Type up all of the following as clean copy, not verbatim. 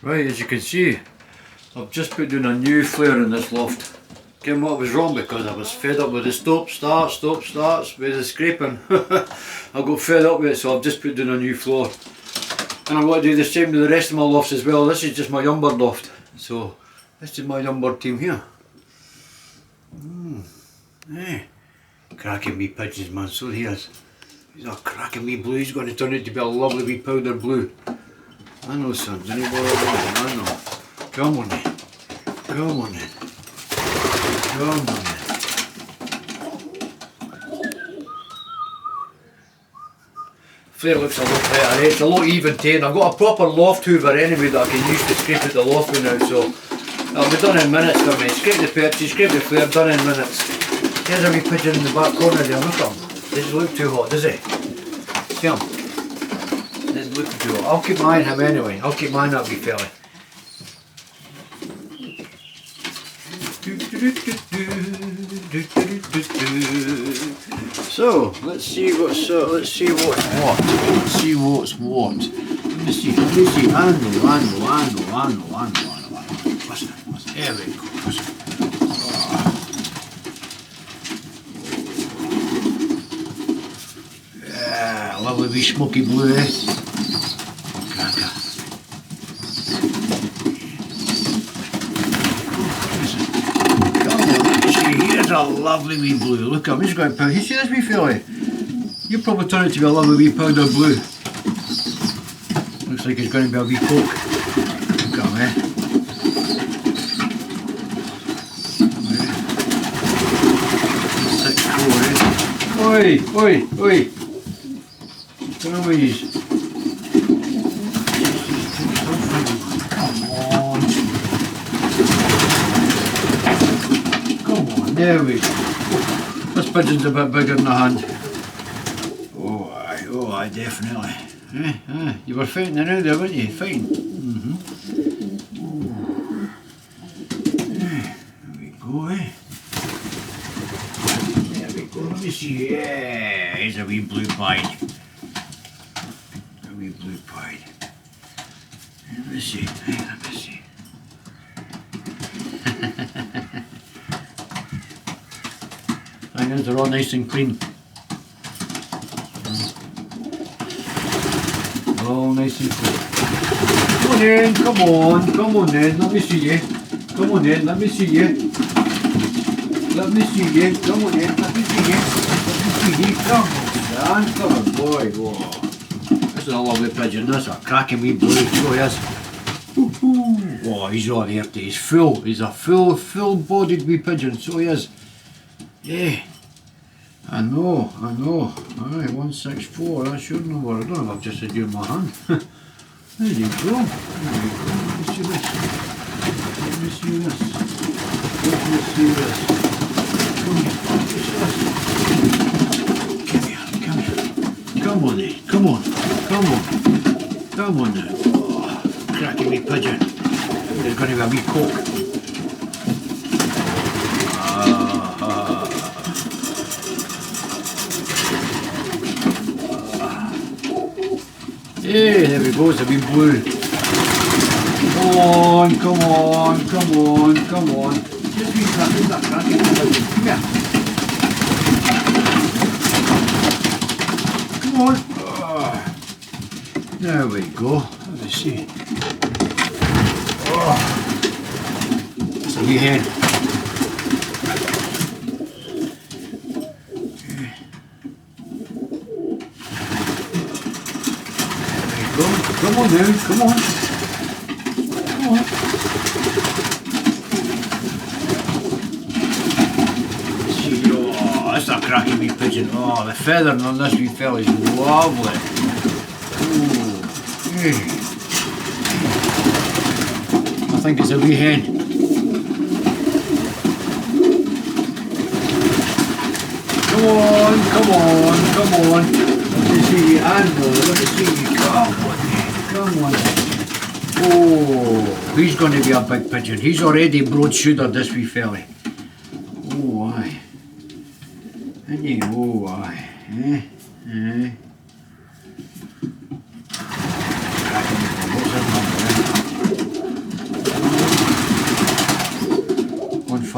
Right, as you can see, I've just put down a new flare in this loft. Again, what was wrong because I was fed up with the stop starts with the scraping. I got fed up with it, so I've just put down a new floor. And I'm going to do the same with the rest of my lofts as well. This is just my young bird loft. So this is my young bird team here. Cracking wee pigeons, man, so he is. He's a cracking wee blue. He's going to turn out to be a lovely wee powder blue. I know, son. Any more of that? I know. Come on then. Come on then. Come on then. Flare looks a lot better, it's a lot even tamed. I've got a proper loft hoover anyway that I can use to scrape out the loft with now, so it'll be done in minutes for me. Scrape the perches, scrape the flare, done in minutes. There's a wee pigeon in the back corner there, look at him. Doesn't look too hot, does he? See him? Doesn't look too hot. I'll keep my eye on him anyway. I'll keep my eye on that wee fella. So let's see what's what. Let's see what's what. Let me see. Handle. Listen. There we go. Yeah, lovely wee smoky blue, eh? Cracker. Here's a lovely wee blue. Look at him, he's got powder. You see this wee fella? You'll probably turn it to be a lovely wee powder blue. Looks like he's going to be a wee poke. Look at him, eh? 6'4", eh? Oi! Come on, please. There we go. This pigeon's a bit bigger than a hand. Oh aye, definitely. You were fighting around there, weren't you? Fighting. There we go, eh? There we go, let me see. Yeah, here's a wee blue pied. Let me see. Onions are all nice and clean. All nice and clean. Come on then, let me see you. Come on then, let me see you. Come on then, let me see you. Come on, boy. Whoa. This is a lovely pigeon, this is a cracking wee blue, so he is. Oh, he's all there, he's full. He's a full-bodied wee pigeon, so he is. Yeah, I know. Aye, 164, that's your number. I don't know if I've just said you in my hand. There you go. Let me see this. Come on then. Come on now. Oh, cracking wee pigeon. There's going to be a wee coke. Hey, there we go, it's a wee blue. Come on. Just wee cracking that cracking. Come here. Come on. There we go. Let me see. It's a wee hen. Come on now, come on. See, that's a cracking wee pigeon. Oh, the feathering on this wee fella is lovely. I think it's a wee hen. Come on. Let me see you handle, let me see you. Come on. Oh, he's going to be a big pigeon. He's already broad-shouldered, this wee fella. Oh, aye. Isn't he? Oh, aye. What's that number?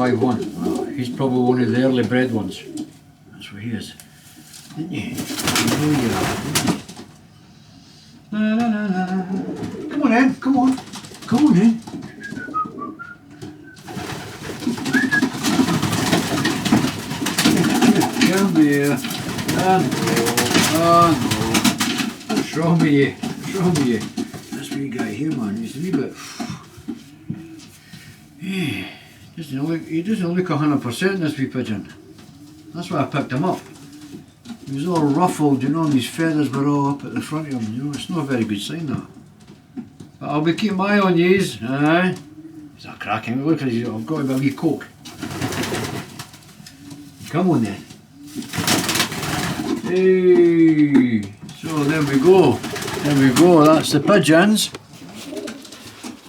5-1. Oh, he's probably one of the early bred ones. That's what he is. Didn't you? You know you are, didn't you? Na, na, na, na. Come on in, come on. Come on in. Come here. No. What's wrong with you? What's wrong with you? This wee guy here, man, he's a wee bit... He doesn't look 100%, this wee pigeon. That's why I picked him up. He was all ruffled, you know, and his feathers were all up at the front of him, you know. It's not a very good sign, that. But I'll be keeping my eye on yous, aye. He's not cracking. Look at his, I've got him a wee coke. Come on then. Hey, so there we go. There we go, that's the pigeons.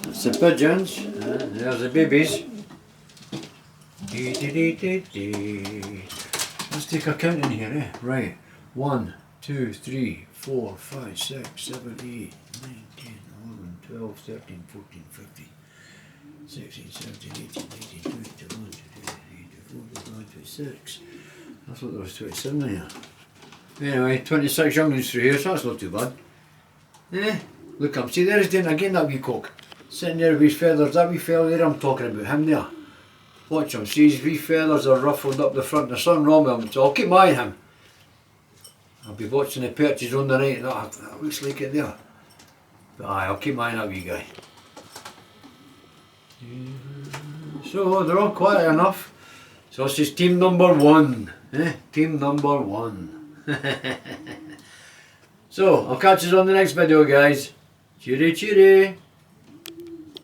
That's the pigeons. There's the babies. Let's take a count in here, eh? Right. 1, 2, 3, 4, 5, 6, 7, 8, 9, 10, 11, 12, 13, 14, 15, 16, 17, 18, 19, 20, 21, 22, 23, 24, 25, 26. I thought there was 27 in here. Anyway, 26 younglings through here, so that's not too bad. Eh? Look up, see there's Dan again, that wee cock. Sitting there with his feathers, that wee fella there, I'm talking about him there. Watch him, see his wee feathers are ruffled up the front, there's something wrong with him, so I'll keep my eye on him. I'll be watching the perches on the right, that looks like it there. But aye, I'll keep my eye on that wee guy. So, they're all quiet enough. So this is team number 1, eh? Team number 1. So, I'll catch you on the next video, guys. Cheery cheery.